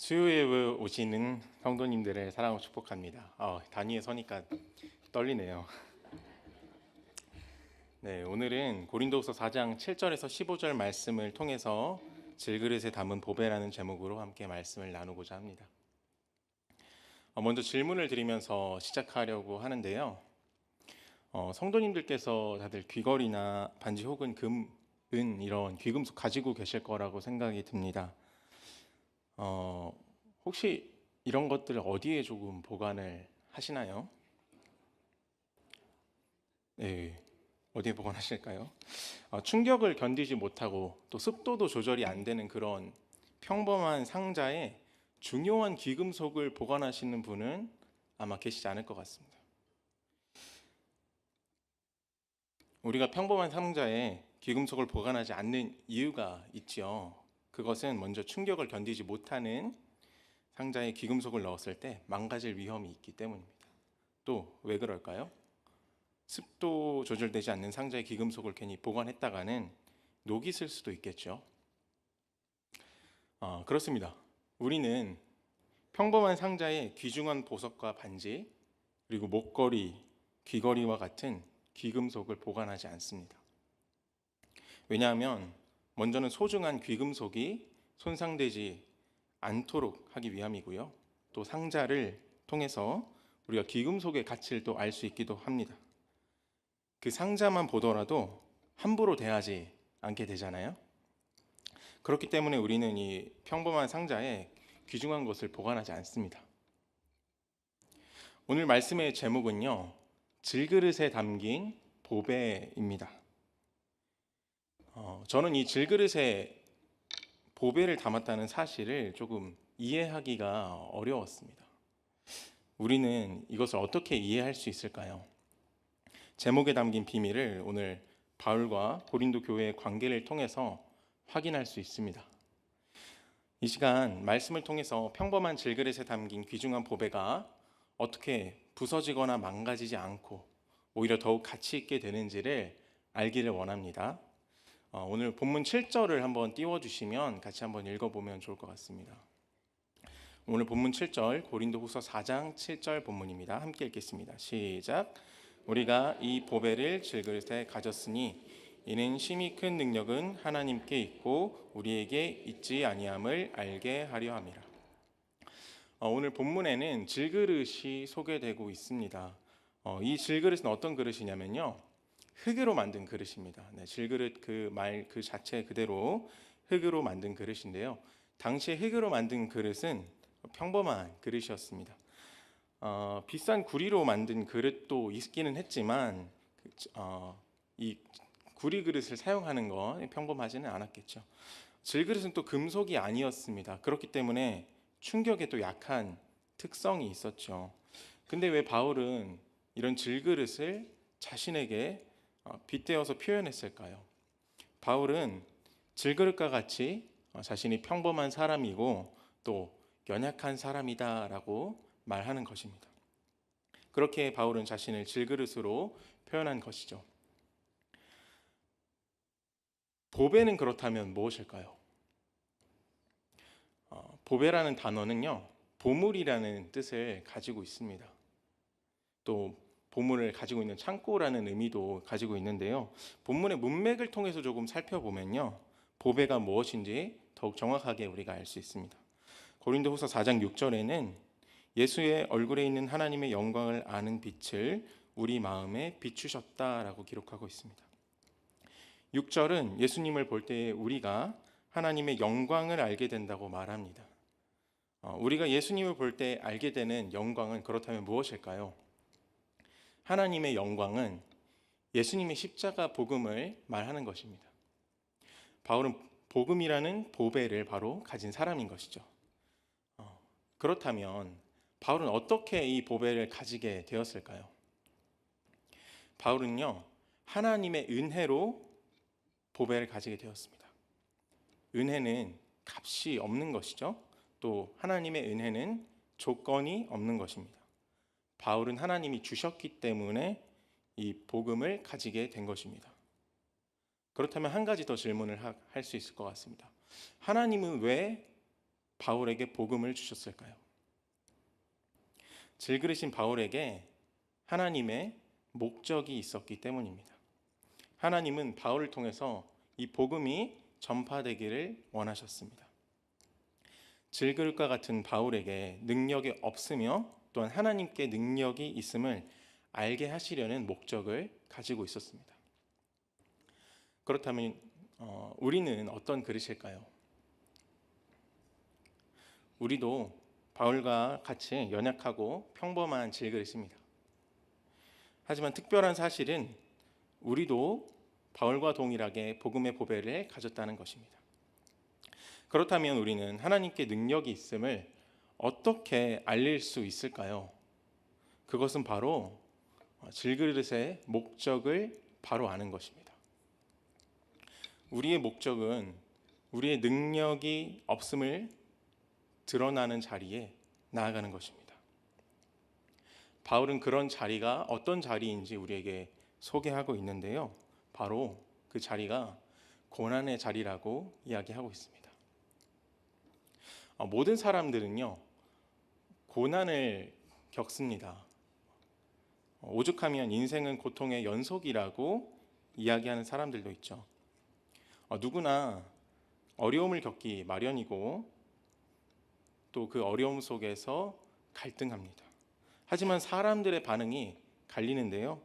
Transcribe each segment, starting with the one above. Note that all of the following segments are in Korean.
수요예배 오시는 성도님들의 사랑을 축복합니다. 단위에 서니까 떨리네요. 네, 오늘은 고린도후서 4장 7절에서 15절 말씀을 통해서 질그릇에 담은 보배라는 제목으로 함께 말씀을 나누고자 합니다. 먼저 질문을 드리면서 시작하려고 하는데요. 성도님들께서 다들 귀걸이나 반지 혹은 금, 은 이런 귀금속 가지고 계실 거라고 생각이 듭니다. 혹시 이런 것들을 어디에 조금 보관을 하시나요? 네, 어디에 보관하실까요? 충격을 견디지 못하고 또 습도도 조절이 안 되는 그런 평범한 상자에 중요한 귀금속을 보관하시는 분은 아마 계시지 않을 것 같습니다. 우리가 평범한 상자에 귀금속을 보관하지 않는 이유가 있지요. 그것은 먼저 충격을 견디지 못하는 상자에 귀금속을 넣었을 때 망가질 위험이 있기 때문입니다. 또 왜 그럴까요? 습도 조절되지 않는 상자에 귀금속을 괜히 보관했다가는 녹이 슬 수도 있겠죠. 그렇습니다. 우리는 평범한 상자에 귀중한 보석과 반지, 그리고 목걸이, 귀걸이와 같은 귀금속을 보관하지 않습니다. 왜냐하면 먼저는 소중한 귀금속이 손상되지 않도록 하기 위함이고요. 또 상자를 통해서 우리가 귀금속의 가치를 또 알 수 있기도 합니다. 그 상자만 보더라도 함부로 대하지 않게 되잖아요. 그렇기 때문에 우리는 이 평범한 상자에 귀중한 것을 보관하지 않습니다. 오늘 말씀의 제목은요, 질그릇에 담긴 보배입니다. 저는 이 질그릇에 보배를 담았다는 사실을 조금 이해하기가 어려웠습니다. 우리는 이것을 어떻게 이해할 수 있을까요? 제목에 담긴 비밀을 오늘 바울과 고린도 교회의 관계를 통해서 확인할 수 있습니다. 이 시간 말씀을 통해서 평범한 질그릇에 담긴 귀중한 보배가 어떻게 부서지거나 망가지지 않고 오히려 더욱 가치 있게 되는지를 알기를 원합니다. 오늘 본문 7절을 한번 띄워주시면 같이 한번 읽어보면 좋을 것 같습니다. 오늘 본문 7절 고린도후서 4장 7절 본문입니다. 함께 읽겠습니다. 시작. 우리가 이 보배를 질그릇에 가졌으니 이는 심히 큰 능력은 하나님께 있고 우리에게 있지 아니함을 알게 하려 함이라. 오늘 본문에는 질그릇이 소개되고 있습니다. 이 질그릇은 어떤 그릇이냐면요, 흙으로 만든 그릇입니다. 네, 질그릇 그 말 그 자체 그대로 흙으로 만든 그릇인데요. 당시에 흙으로 만든 그릇은 평범한 그릇이었습니다. 비싼 구리로 만든 그릇도 있기는 했지만 이 구리 그릇을 사용하는 건 평범하지는 않았겠죠. 질그릇은 또 금속이 아니었습니다. 그렇기 때문에 충격에 또 약한 특성이 있었죠. 근데 왜 바울은 이런 질그릇을 자신에게 빗대어서 표현했을까요? 바울은 질그릇과 같이 자신이 평범한 사람이고 또 연약한 사람이다라고 말하는 것입니다. 그렇게 바울은 자신을 질그릇으로 표현한 것이죠. 보배는 그렇다면 무엇일까요? 보배라는 단어는요, 보물이라는 뜻을 가지고 있습니다. 또 보물을 가지고 있는 창고라는 의미도 가지고 있는데요. 본문의 문맥을 통해서 조금 살펴보면요, 보배가 무엇인지 더욱 정확하게 우리가 알 수 있습니다. 고린도후서 4장 6절에는 예수의 얼굴에 있는 하나님의 영광을 아는 빛을 우리 마음에 비추셨다라고 기록하고 있습니다. 6절은 예수님을 볼 때 우리가 하나님의 영광을 알게 된다고 말합니다. 우리가 예수님을 볼 때 알게 되는 영광은 그렇다면 무엇일까요? 하나님의 영광은 예수님의 십자가 복음을 말하는 것입니다. 바울은 복음이라는 보배를 바로 가진 사람인 것이죠. 그렇다면 바울은 어떻게 이 보배를 가지게 되었을까요? 바울은요, 하나님의 은혜로 보배를 가지게 되었습니다. 은혜는 값이 없는 것이죠. 또 하나님의 은혜는 조건이 없는 것입니다. 바울은 하나님이 주셨기 때문에 이 복음을 가지게 된 것입니다. 그렇다면 한 가지 더 질문을 할 수 있을 것 같습니다. 하나님은 왜 바울에게 복음을 주셨을까요? 질그릇인 바울에게 하나님의 목적이 있었기 때문입니다. 하나님은 바울을 통해서 이 복음이 전파되기를 원하셨습니다. 질그릇과 같은 바울에게 능력이 없으며 또한 하나님께 능력이 있음을 알게 하시려는 목적을 가지고 있었습니다. 그렇다면 우리는 어떤 그릇일까요? 우리도 바울과 같이 연약하고 평범한 질그릇입니다. 하지만 특별한 사실은 우리도 바울과 동일하게 복음의 보배를 가졌다는 것입니다. 그렇다면 우리는 하나님께 능력이 있음을 어떻게 알릴 수 있을까요? 그것은 바로 질그릇의 목적을 바로 아는 것입니다. 우리의 목적은 우리의 능력이 없음을 드러나는 자리에 나아가는 것입니다. 바울은 그런 자리가 어떤 자리인지 우리에게 소개하고 있는데요. 바로 그 자리가 고난의 자리라고 이야기하고 있습니다. 모든 사람들은요, 고난을 겪습니다. 오죽하면 인생은 고통의 연속이라고 이야기하는 사람들도 있죠. 누구나 어려움을 겪기 마련이고 또 그 어려움 속에서 갈등합니다. 하지만 사람들의 반응이 갈리는데요.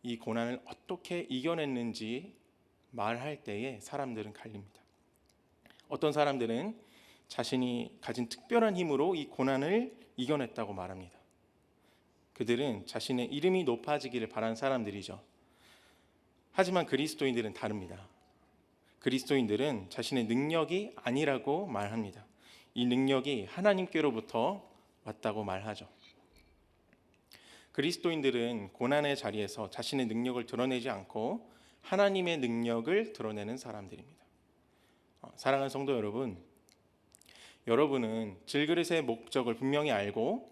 이 고난을 어떻게 이겨냈는지 말할 때에 사람들은 갈립니다. 어떤 사람들은 자신이 가진 특별한 힘으로 이 고난을 이겨냈다고 말합니다. 그들은 자신의 이름이 높아지기를 바란 사람들이죠. 하지만 그리스도인들은 다릅니다. 그리스도인들은 자신의 능력이 아니라고 말합니다. 이 능력이 하나님께로부터 왔다고 말하죠. 그리스도인들은 고난의 자리에서 자신의 능력을 드러내지 않고 하나님의 능력을 드러내는 사람들입니다. 사랑하는 성도 여러분, 여러분은 질그릇의 목적을 분명히 알고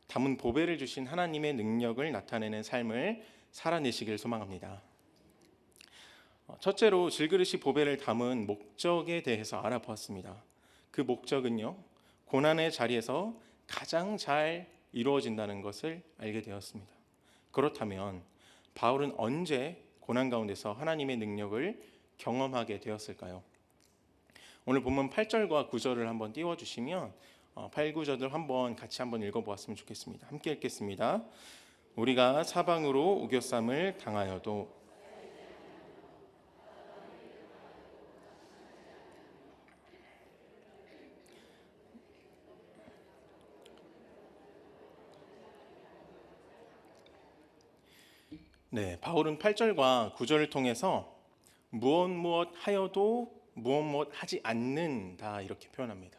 담은 보배를 주신 하나님의 능력을 나타내는 삶을 살아내시길 소망합니다. 첫째로 질그릇이 보배를 담은 목적에 대해서 알아보았습니다. 그 목적은요, 고난의 자리에서 가장 잘 이루어진다는 것을 알게 되었습니다. 그렇다면 바울은 언제 고난 가운데서 하나님의 능력을 경험하게 되었을까요? 오늘 본문 8절과 9절을 한번 띄워주시면 8, 9절을 한번 같이 한번 읽어보았으면 좋겠습니다. 함께 읽겠습니다. 우리가 사방으로 우겨쌈을 당하여도 바울은 8절과 9절을 통해서 무엇 하여도 무엇 하지 않는다 이렇게 표현합니다.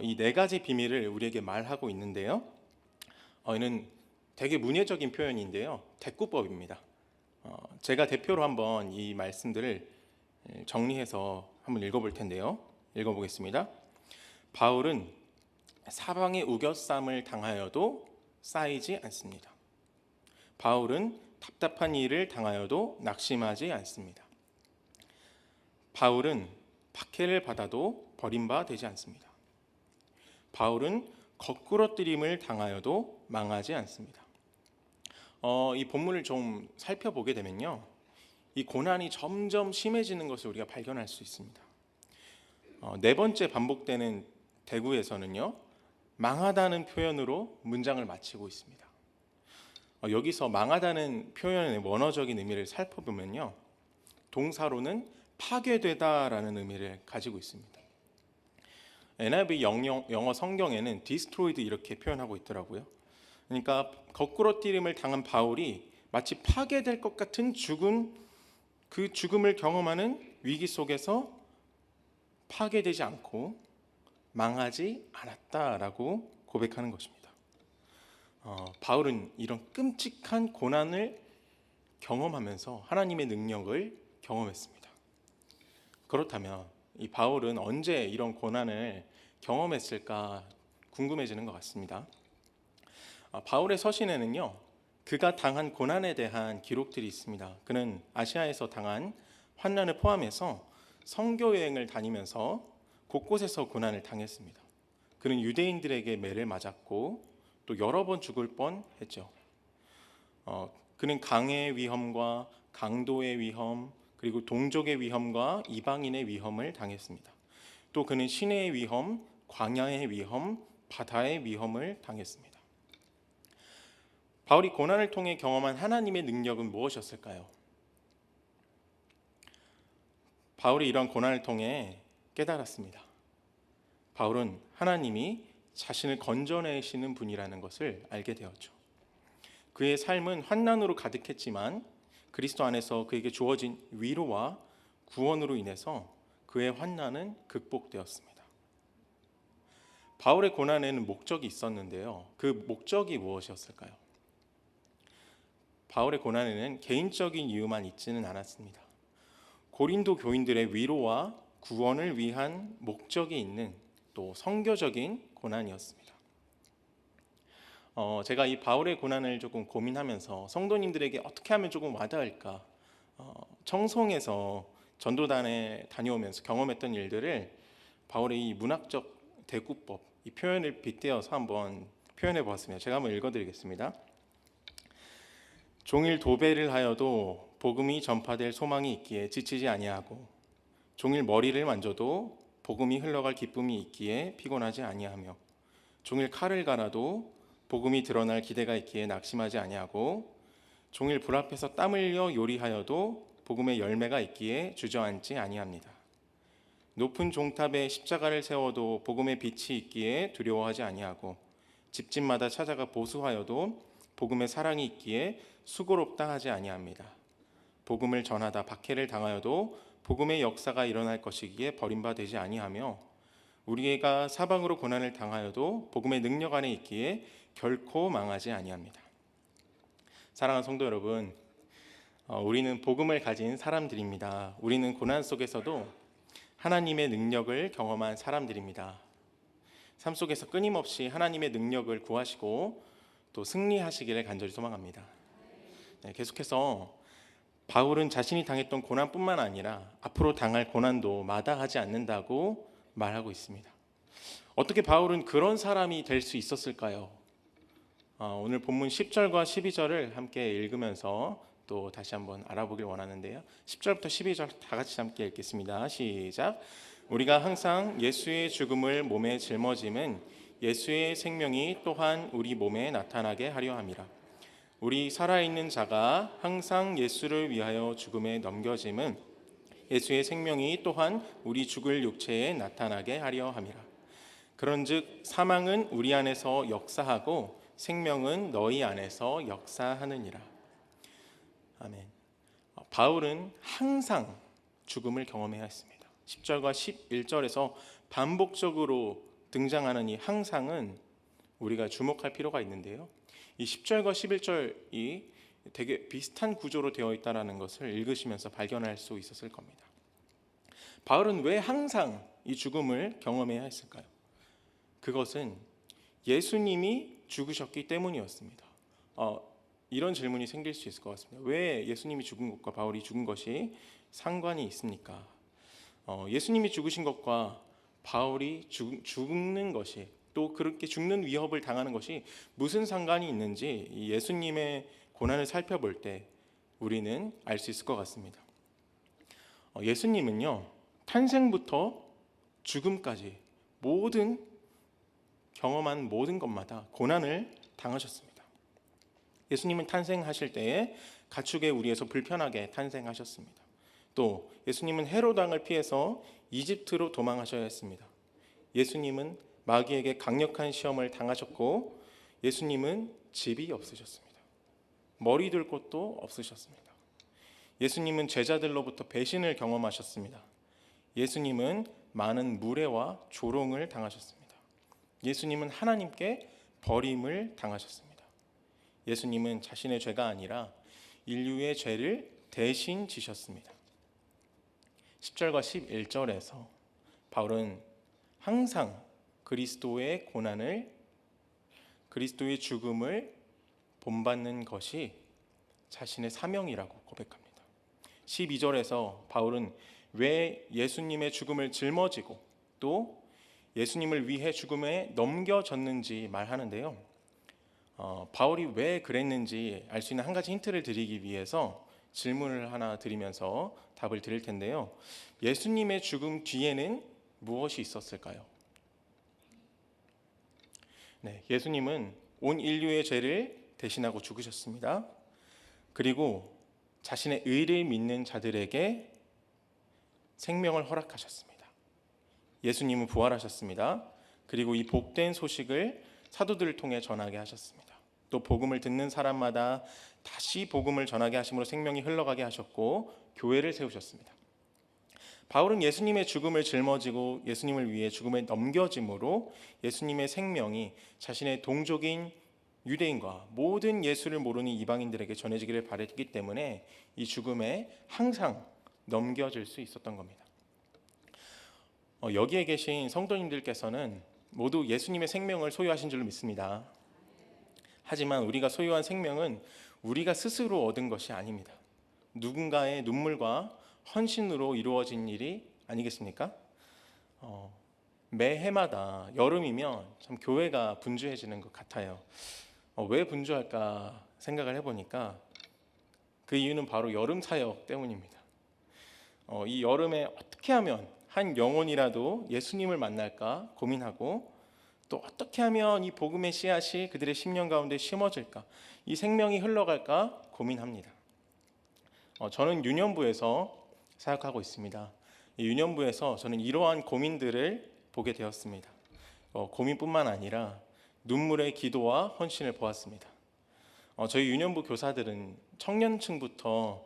이 네 가지 비밀을 우리에게 말하고 있는데요. 이는 되게 문예적인 표현인데요. 대꾸법입니다. 제가 대표로 한번 이 말씀들을 정리해서 한번 읽어볼 텐데요. 읽어보겠습니다. 바울은 사방에 우겨쌈을 당하여도 쌓이지 않습니다. 바울은 답답한 일을 당하여도 낙심하지 않습니다. 바울은 박해를 받아도 버림받지 않습니다. 바울은 거꾸러뜨림을 당하여도 망하지 않습니다. 이 본문을 좀 살펴보게 되면요, 이 고난이 점점 심해지는 것을 우리가 발견할 수 있습니다. 네 번째 반복되는 대구에서는요, 망하다는 표현으로 문장을 마치고 있습니다. 여기서 망하다는 표현의 원어적인 의미를 살펴보면요, 동사로는 파괴되다라는 의미를 가지고 있습니다. NIV 영어 성경에는 destroyed 이렇게 표현하고 있더라고요. 그러니까 거꾸러뜨림을 당한 바울이 마치 파괴될 것 같은 그 죽음을 경험하는 위기 속에서 파괴되지 않고 망하지 않았다라고 고백하는 것입니다. 바울은 이런 끔찍한 고난을 경험하면서 하나님의 능력을 경험했습니다. 그렇다면 이 바울은 언제 이런 고난을 경험했을까 궁금해지는 것 같습니다. 바울의 서신에는요, 그가 당한 고난에 대한 기록들이 있습니다. 그는 아시아에서 당한 환난을 포함해서 선교 여행을 다니면서 곳곳에서 고난을 당했습니다. 그는 유대인들에게 매를 맞았고 또 여러 번 죽을 뻔했죠. 그는 강의 위험과 강도의 위험, 그리고 동족의 위험과 이방인의 위험을 당했습니다. 또 그는 시내의 위험, 광야의 위험, 바다의 위험을 당했습니다. 바울이 고난을 통해 경험한 하나님의 능력은 무엇이었을까요? 바울이 이런 고난을 통해 깨달았습니다. 바울은 하나님이 자신을 건져내시는 분이라는 것을 알게 되었죠. 그의 삶은 환난으로 가득했지만 그리스도 안에서 그에게 주어진 위로와 구원으로 인해서 그의 환난은 극복되었습니다. 바울의 고난에는 목적이 있었는데요. 그 목적이 무엇이었을까요? 바울의 고난에는 개인적인 이유만 있지는 않았습니다. 고린도 교인들의 위로와 구원을 위한 목적이 있는 또 선교적인 고난이었습니다. 제가 이 바울의 고난을 조금 고민하면서 성도님들에게 어떻게 하면 조금 와닿을까, 청송에서 전도단에 다녀오면서 경험했던 일들을 바울의 이 문학적 대구법, 이 표현을 빗대어서 한번 표현해 보았습니다. 제가 한번 읽어드리겠습니다. 종일 도배를 하여도 복음이 전파될 소망이 있기에 지치지 아니하고, 종일 머리를 만져도 복음이 흘러갈 기쁨이 있기에 피곤하지 아니하며, 종일 칼을 갈아도 복음이 드러날 기대가 있기에 낙심하지 아니하고, 종일 불 앞에서 땀 흘려 요리하여도 복음의 열매가 있기에 주저앉지 아니합니다. 높은 종탑에 십자가를 세워도 복음의 빛이 있기에 두려워하지 아니하고, 집집마다 찾아가 보수하여도 복음의 사랑이 있기에 수고롭다 하지 아니합니다. 복음을 전하다 박해를 당하여도 복음의 역사가 일어날 것이기에 버림받지 아니하며, 우리가 사방으로 고난을 당하여도 복음의 능력 안에 있기에 결코 망하지 아니합니다. 사랑하는 성도 여러분, 우리는 복음을 가진 사람들입니다. 우리는 고난 속에서도 하나님의 능력을 경험한 사람들입니다. 삶 속에서 끊임없이 하나님의 능력을 구하시고 또 승리하시기를 간절히 소망합니다. 계속해서 바울은 자신이 당했던 고난뿐만 아니라 앞으로 당할 고난도 마다하지 않는다고 말하고 있습니다. 어떻게 바울은 그런 사람이 될 수 있었을까요? 오늘 본문 10절과 12절을 함께 읽으면서 또 다시 한번 알아보길 원하는데요. 10절부터 12절 다 같이 함께 읽겠습니다. 시작. 우리가 항상 예수의 죽음을 몸에 짊어짐은 예수의 생명이 또한 우리 몸에 나타나게 하려 함이라. 우리 살아있는 자가 항상 예수를 위하여 죽음에 넘겨짐은 예수의 생명이 또한 우리 죽을 육체에 나타나게 하려 함이라. 그런즉 사망은 우리 안에서 역사하고 생명은 너희 안에서 역사하느니라. 아멘. 바울은 항상 죽음을 경험해야 했습니다. 10절과 11절에서 반복적으로 등장하는 이 항상은 우리가 주목할 필요가 있는데요. 이 10절과 11절이 되게 비슷한 구조로 되어 있다는 것을 읽으시면서 발견할 수 있었을 겁니다. 바울은 왜 항상 이 죽음을 경험해야 했을까요? 그것은 예수님이 죽으셨기 때문이었습니다. 이런 질문이 생길 수 있을 것 같습니다. 왜 예수님이 죽은 것과 바울이 죽은 것이 상관이 있습니까? 예수님이 죽으신 것과 바울이 죽는 것이, 또 그렇게 죽는 위협을 당하는 것이 무슨 상관이 있는지 예수님의 고난을 살펴볼 때 우리는 알 수 있을 것 같습니다. 예수님은요, 탄생부터 죽음까지 경험한 모든 것마다 고난을 당하셨습니다. 예수님은 탄생하실 때에 가축의 우리에서 불편하게 탄생하셨습니다. 또 예수님은 헤롯 왕을 피해서 이집트로 도망하셔야 했습니다. 예수님은 마귀에게 강력한 시험을 당하셨고, 예수님은 집이 없으셨습니다. 머리 둘 곳도 없으셨습니다. 예수님은 제자들로부터 배신을 경험하셨습니다. 예수님은 많은 무례와 조롱을 당하셨습니다. 예수님은 하나님께 버림을 당하셨습니다. 예수님은 자신의 죄가 아니라 인류의 죄를 대신 지셨습니다. 10절과 11절에서 바울은 항상 그리스도의 고난을, 그리스도의 죽음을 본받는 것이 자신의 사명이라고 고백합니다. 12절에서 바울은 왜 예수님의 죽음을 짊어지고 또 예수님을 위해 죽음에 넘겨졌는지 말하는데요. 바울이 왜 그랬는지 알 수 있는 한 가지 힌트를 드리기 위해서 질문을 하나 드리면서 답을 드릴 텐데요. 예수님의 죽음 뒤에는 무엇이 있었을까요? 네, 예수님은 온 인류의 죄를 대신하고 죽으셨습니다. 그리고 자신의 의를 믿는 자들에게 생명을 허락하셨습니다. 예수님은 부활하셨습니다. 그리고 이 복된 소식을 사도들을 통해 전하게 하셨습니다. 또 복음을 듣는 사람마다 다시 복음을 전하게 하심으로 생명이 흘러가게 하셨고 교회를 세우셨습니다. 바울은 예수님의 죽음을 짊어지고 예수님을 위해 죽음에 넘겨짐으로 예수님의 생명이 자신의 동족인 유대인과 모든 예수를 모르는 이방인들에게 전해지기를 바랬기 때문에 이 죽음에 항상 넘겨질 수 있었던 겁니다. 여기에 계신 성도님들께서는 모두 예수님의 생명을 소유하신 줄로 믿습니다. 하지만 우리가 소유한 생명은 우리가 스스로 얻은 것이 아닙니다. 누군가의 눈물과 헌신으로 이루어진 일이 아니겠습니까? 매해마다 여름이면 참 교회가 분주해지는 것 같아요. 왜 분주할까 생각을 해보니까 그 이유는 바로 여름 사역 때문입니다. 이 여름에 어떻게 하면 한 영혼이라도 예수님을 만날까 고민하고 또 어떻게 하면 이 복음의 씨앗이 그들의 심령 가운데 심어질까, 이 생명이 흘러갈까 고민합니다. 저는 유년부에서 사역하고 있습니다. 이 유년부에서 저는 이러한 고민들을 보게 되었습니다. 고민뿐만 아니라 눈물의 기도와 헌신을 보았습니다. 저희 유년부 교사들은 청년층부터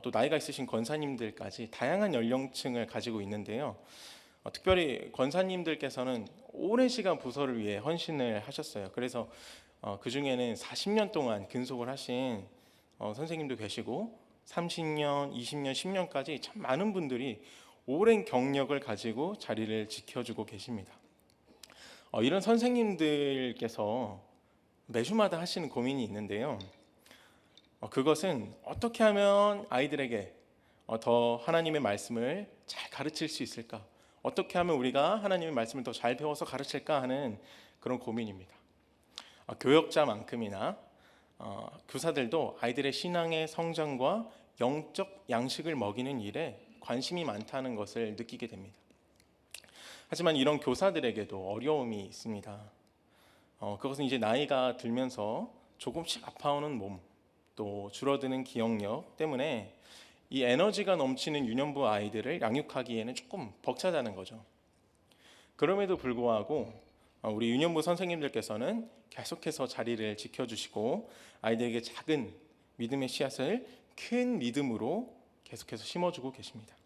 또 나이가 있으신 권사님들까지 다양한 연령층을 가지고 있는데요. 특별히 권사님들께서는 오랜 시간 부서를 위해 헌신을 하셨어요. 그래서 그 중에는 40년 동안 근속을 하신 선생님도 계시고 30년, 20년, 10년까지 참 많은 분들이 오랜 경력을 가지고 자리를 지켜주고 계십니다. 이런 선생님들께서 매주마다 하시는 고민이 있는데요. 그것은 어떻게 하면 아이들에게 더 하나님의 말씀을 잘 가르칠 수 있을까? 어떻게 하면 우리가 하나님의 말씀을 더 잘 배워서 가르칠까 하는 그런 고민입니다. 교역자만큼이나 교사들도 아이들의 신앙의 성장과 영적 양식을 먹이는 일에 관심이 많다는 것을 느끼게 됩니다. 하지만 이런 교사들에게도 어려움이 있습니다. 그것은 이제 나이가 들면서 조금씩 아파오는 몸, 또 줄어드는 기억력 때문에 이 에너지가 넘치는 유년부 아이들을 양육하기에는 조금 벅차다는 거죠. 그럼에도 불구하고 우리 유년부 선생님들께서는 계속해서 자리를 지켜주시고 아이들에게 작은 믿음의 씨앗을 큰 믿음으로 계속해서 심어주고 계십니다.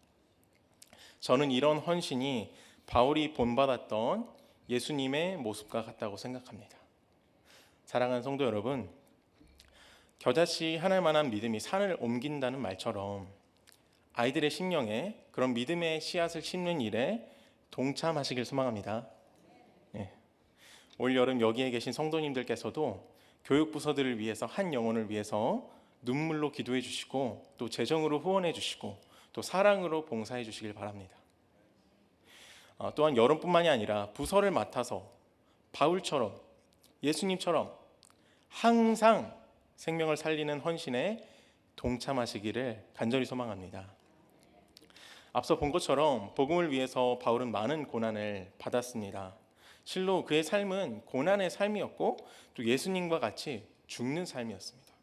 저는 이런 헌신이 바울이 본받았던 예수님의 모습과 같다고 생각합니다. 사랑하는 성도 여러분, 겨자씨 하나만한 믿음이 산을 옮긴다는 말처럼 아이들의 심령에 그런 믿음의 씨앗을 심는 일에 동참하시길 소망합니다. 올 여름 여기에 계신 성도님들께서도 교육부서들을 위해서 한 영혼을 위해서 눈물로 기도해 주시고 또 재정으로 후원해 주시고 또 사랑으로 봉사해 주시길 바랍니다. 또한 여름뿐만이 아니라 부서를 맡아서 바울처럼 예수님처럼 항상 생명을 살리는 헌신에 동참하시기를 간절히 소망합니다. 앞서 본 것처럼 복음을 위해서 바울은 많은 고난을 받았습니다. 실로 그의 삶은 고난의 삶이었고 또 예수님과 같이 죽는 삶이었습니다.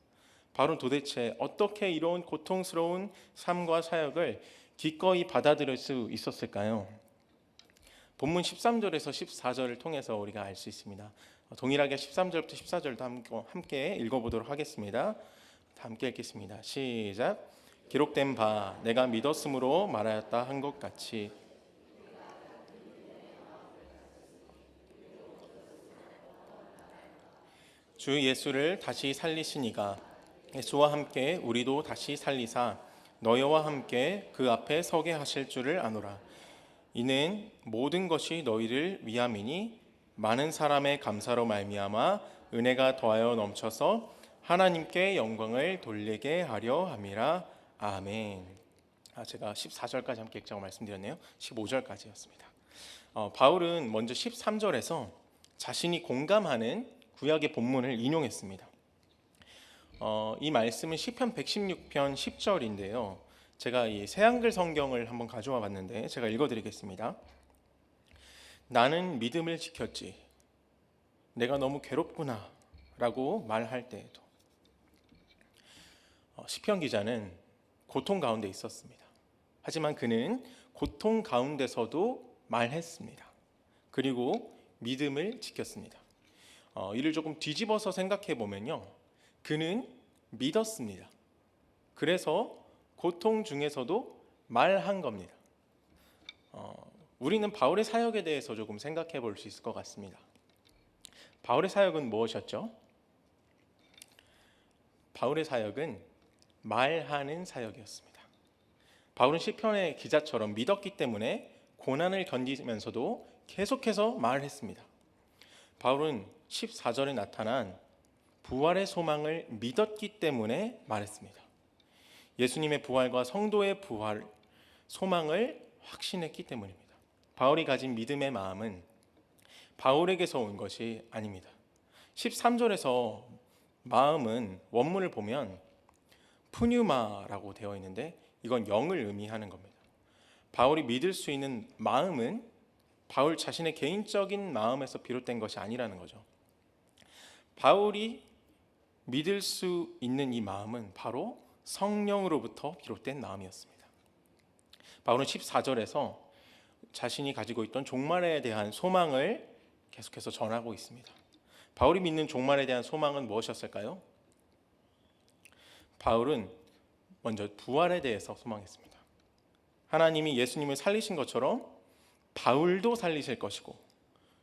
바울은 도대체 어떻게 이런 고통스러운 삶과 사역을 기꺼이 받아들일 수 있었을까요? 본문 13절에서 14절을 통해서 우리가 알 수 있습니다. 동일하게 13절부터 14절도 함께 읽어보도록 하겠습니다. 함께 읽겠습니다. 시작. 기록된 바 내가 믿었으므로 말하였다 한 것 같이 주 예수를 다시 살리시니가 예수와 함께 우리도 다시 살리사 너희와 함께 그 앞에 서게 하실 줄을 아노라. 이는 모든 것이 너희를 위함이니 많은 사람의 감사로 말미암아 은혜가 더하여 넘쳐서 하나님께 영광을 돌리게 하려 함이라. 아멘. 제가 14절까지 함께 읽자고 말씀드렸네요. 15절까지였습니다. 바울은 먼저 13절에서 자신이 공감하는 구약의 본문을 인용했습니다. 이 말씀은 시편 116편 10절인데요. 제가 이 새한글 성경을 한번 가져와 봤는데 제가 읽어드리겠습니다. 나는 믿음을 지켰지. 내가 너무 괴롭구나 라고 말할 때에도. 시편 기자는 고통 가운데 있었습니다. 하지만 그는 고통 가운데서도 말했습니다. 그리고 믿음을 지켰습니다. 이를 조금 뒤집어서 생각해 보면요, 그는 믿었습니다. 그래서 고통 중에서도 말한 겁니다. 우리는 바울의 사역에 대해서 조금 생각해 볼 수 있을 것 같습니다. 바울의 사역은 무엇이었죠? 바울의 사역은 말하는 사역이었습니다. 바울은 시편의 기자처럼 믿었기 때문에 고난을 견디면서도 계속해서 말했습니다. 바울은 14절에 나타난 부활의 소망을 믿었기 때문에 말했습니다. 예수님의 부활과 성도의 부활, 소망을 확신했기 때문입니다. 바울이 가진 믿음의 마음은 바울에게서 온 것이 아닙니다. 13절에서 마음은 원문을 보면 푸뉴마라고 되어 있는데 이건 영을 의미하는 겁니다. 바울이 믿을 수 있는 마음은 바울 자신의 개인적인 마음에서 비롯된 것이 아니라는 거죠. 바울이 믿을 수 있는 이 마음은 바로 성령으로부터 비롯된 마음이었습니다. 바울은 14절에서 자신이 가지고 있던 종말에 대한 소망을 계속해서 전하고 있습니다. 바울이 믿는 종말에 대한 소망은 무엇이었을까요? 바울은 먼저 부활에 대해서 소망했습니다. 하나님이 예수님을 살리신 것처럼 바울도 살리실 것이고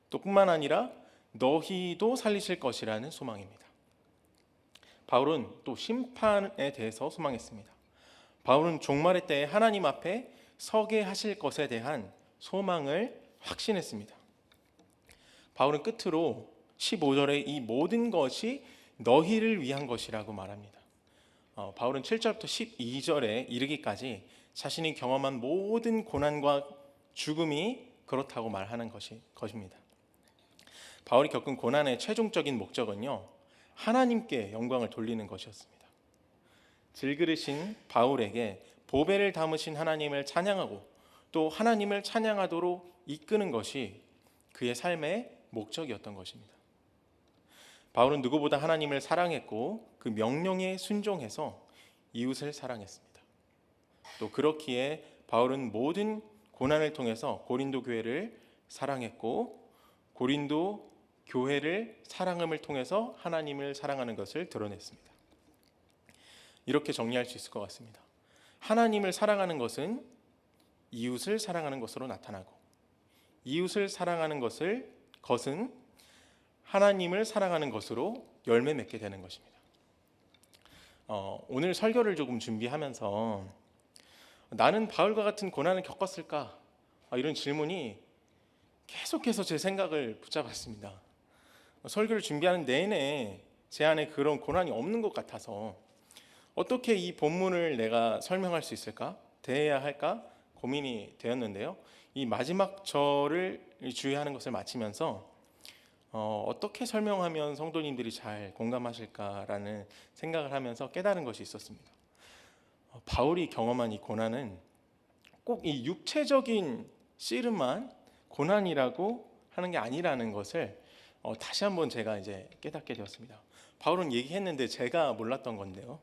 또 뿐만 아니라 너희도 살리실 것이라는 소망입니다. 바울은 또 심판에 대해서 소망했습니다. 바울은 종말의 때에 하나님 앞에 서게 하실 것에 대한 소망을 확신했습니다. 바울은 끝으로 15절에 이 모든 것이 너희를 위한 것이라고 말합니다. 바울은 7절부터 12절에 이르기까지 자신이 경험한 모든 고난과 죽음이 그렇다고 말하는 것입니다. 바울이 겪은 고난의 최종적인 목적은요, 하나님께 영광을 돌리는 것이었습니다. 질그르신 바울에게 보배를 담으신 하나님을 찬양하고 또 하나님을 찬양하도록 이끄는 것이 그의 삶의 목적이었던 것입니다. 바울은 누구보다 하나님을 사랑했고 그 명령에 순종해서 이웃을 사랑했습니다. 또 그렇기에 바울은 모든 고난을 통해서 고린도 교회를 사랑했고 고린도 교회를 사랑함을 통해서 하나님을 사랑하는 것을 드러냈습니다. 이렇게 정리할 수 있을 것 같습니다. 하나님을 사랑하는 것은 이웃을 사랑하는 것으로 나타나고 이웃을 사랑하는 것은 하나님을 사랑하는 것으로 열매 맺게 되는 것입니다. 오늘 설교를 조금 준비하면서 나는 바울과 같은 고난을 겪었을까? 이런 질문이 계속해서 제 생각을 붙잡았습니다. 설교를 준비하는 내내 제 안에 그런 고난이 없는 것 같아서 어떻게 이 본문을 내가 설명할 수 있을까? 대해야 할까? 고민이 되었는데요. 이 마지막 절을 주의하는 것을 마치면서 어떻게 설명하면 성도님들이 잘 공감하실까라는 생각을 하면서 깨달은 것이 있었습니다. 바울이 경험한 이 고난은 꼭 이 육체적인 씨름만 고난이라고 하는 게 아니라는 것을 다시 한번 제가 이제 깨닫게 되었습니다. 바울은 얘기했는데 제가 몰랐던 건데요.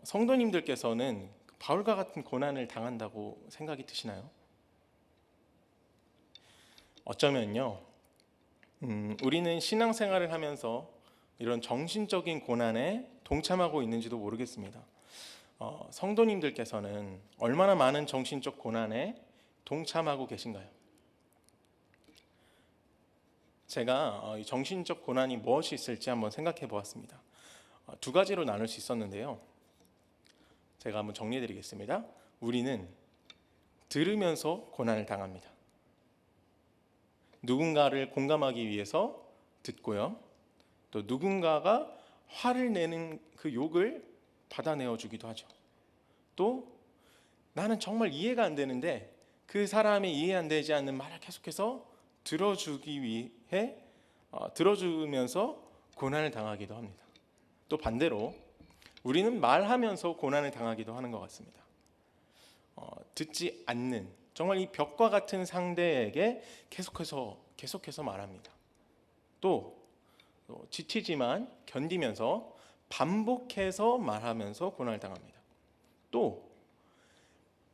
성도님들께서는 바울과 같은 고난을 당한다고 생각이 드시나요? 어쩌면요, 우리는 신앙생활을 하면서 이런 정신적인 고난에 동참하고 있는지도 모르겠습니다. 성도님들께서는 얼마나 많은 정신적 고난에 동참하고 계신가요? 제가 정신적 고난이 무엇이 있을지 한번 생각해 보았습니다. 두 가지로 나눌 수 있었는데요. 제가 한번 정리해 드리겠습니다. 우리는 들으면서 고난을 당합니다. 누군가를 공감하기 위해서 듣고요. 또 누군가가 화를 내는 그 욕을 받아내어 주기도 하죠. 또 나는 정말 이해가 안 되는데 그 사람이 이해 안 되지 않는 말을 계속해서 들어주기 위해 들어주면서 고난을 당하기도 합니다. 또 반대로 우리는 말하면서 고난을 당하기도 하는 것 같습니다. 듣지 않는 정말 이 벽과 같은 상대에게 계속해서 말합니다. 또 지치지만 견디면서 반복해서 말하면서 고난을 당합니다. 또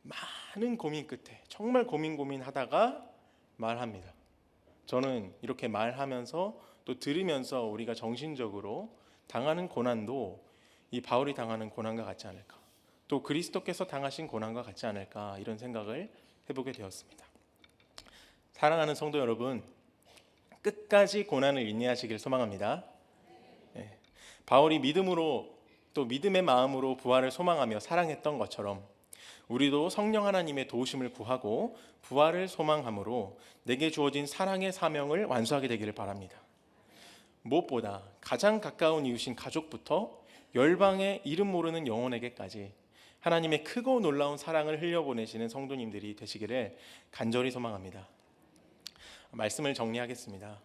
많은 고민 끝에 정말 고민하다가 말합니다. 저는 이렇게 말하면서 또 들으면서 우리가 정신적으로 당하는 고난도 이 바울이 당하는 고난과 같지 않을까, 또 그리스도께서 당하신 고난과 같지 않을까, 이런 생각을 해보게 되었습니다. 사랑하는 성도 여러분, 끝까지 고난을 인내하시길 소망합니다. 바울이 믿음으로 또 믿음의 마음으로 부활을 소망하며 사랑했던 것처럼 우리도 성령 하나님의 도우심을 구하고 부활을 소망함으로 내게 주어진 사랑의 사명을 완수하게 되기를 바랍니다. 무엇보다 가장 가까운 이웃인 가족부터 열방의 이름 모르는 영혼에게까지 하나님의 크고 놀라운 사랑을 흘려보내시는 성도님들이 되시기를 간절히 소망합니다. 말씀을 정리하겠습니다.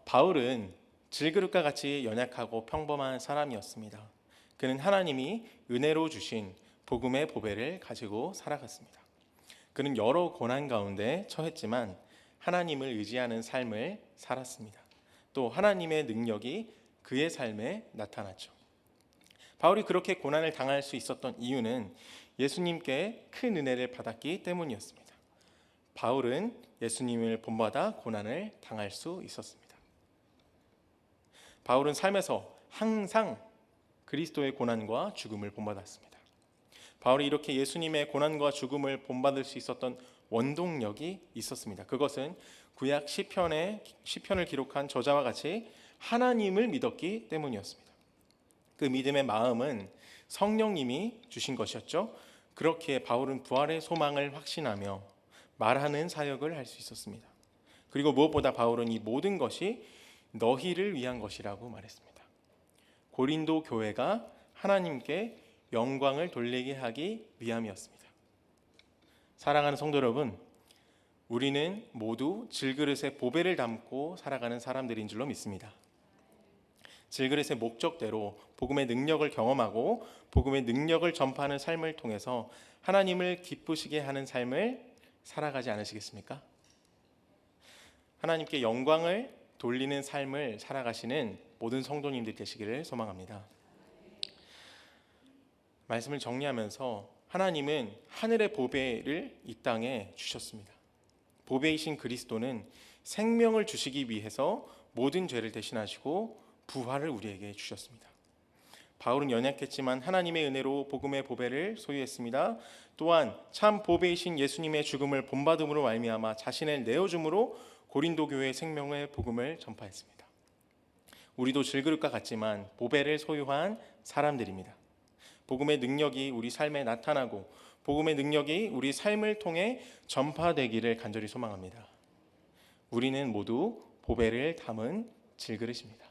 바울은 질그릇과 같이 연약하고 평범한 사람이었습니다. 그는 하나님이 은혜로 주신 복음의 보배를 가지고 살아갔습니다. 그는 여러 고난 가운데 처했지만 하나님을 의지하는 삶을 살았습니다. 또 하나님의 능력이 그의 삶에 나타났죠. 바울이 그렇게 고난을 당할 수 있었던 이유는 예수님께 큰 은혜를 받았기 때문이었습니다. 바울은 예수님을 본받아 고난을 당할 수 있었습니다. 바울은 삶에서 항상 그리스도의 고난과 죽음을 본받았습니다. 바울이 이렇게 예수님의 고난과 죽음을 본받을 수 있었던 원동력이 있었습니다. 그것은 구약 시편을 기록한 저자와 같이 하나님을 믿었기 때문이었습니다. 그 믿음의 마음은 성령님이 주신 것이었죠. 그렇게 바울은 부활의 소망을 확신하며 말하는 사역을 할 수 있었습니다. 그리고 무엇보다 바울은 이 모든 것이 너희를 위한 것이라고 말했습니다. 고린도 교회가 하나님께 영광을 돌리게 하기 위함이었습니다. 사랑하는 성도 여러분, 우리는 모두 질그릇에 보배를 담고 살아가는 사람들인 줄로 믿습니다. 질그릇의 목적대로 복음의 능력을 경험하고 복음의 능력을 전파하는 삶을 통해서 하나님을 기쁘시게 하는 삶을 살아가지 않으시겠습니까? 하나님께 영광을 돌리는 삶을 살아가시는 모든 성도님들 되시기를 소망합니다. 말씀을 정리하면서 하나님은 하늘의 보배를 이 땅에 주셨습니다. 보배이신 그리스도는 생명을 주시기 위해서 모든 죄를 대신하시고 부활을 우리에게 주셨습니다. 바울은 연약했지만 하나님의 은혜로 복음의 보배를 소유했습니다. 또한 참 보배이신 예수님의 죽음을 본받음으로 말미암아 자신을 내어줌으로 고린도 교회의 생명의 복음을 전파했습니다. 우리도 질그릇과 같지만 보배를 소유한 사람들입니다. 복음의 능력이 우리 삶에 나타나고 복음의 능력이 우리 삶을 통해 전파되기를 간절히 소망합니다. 우리는 모두 보배를 담은 질그릇입니다.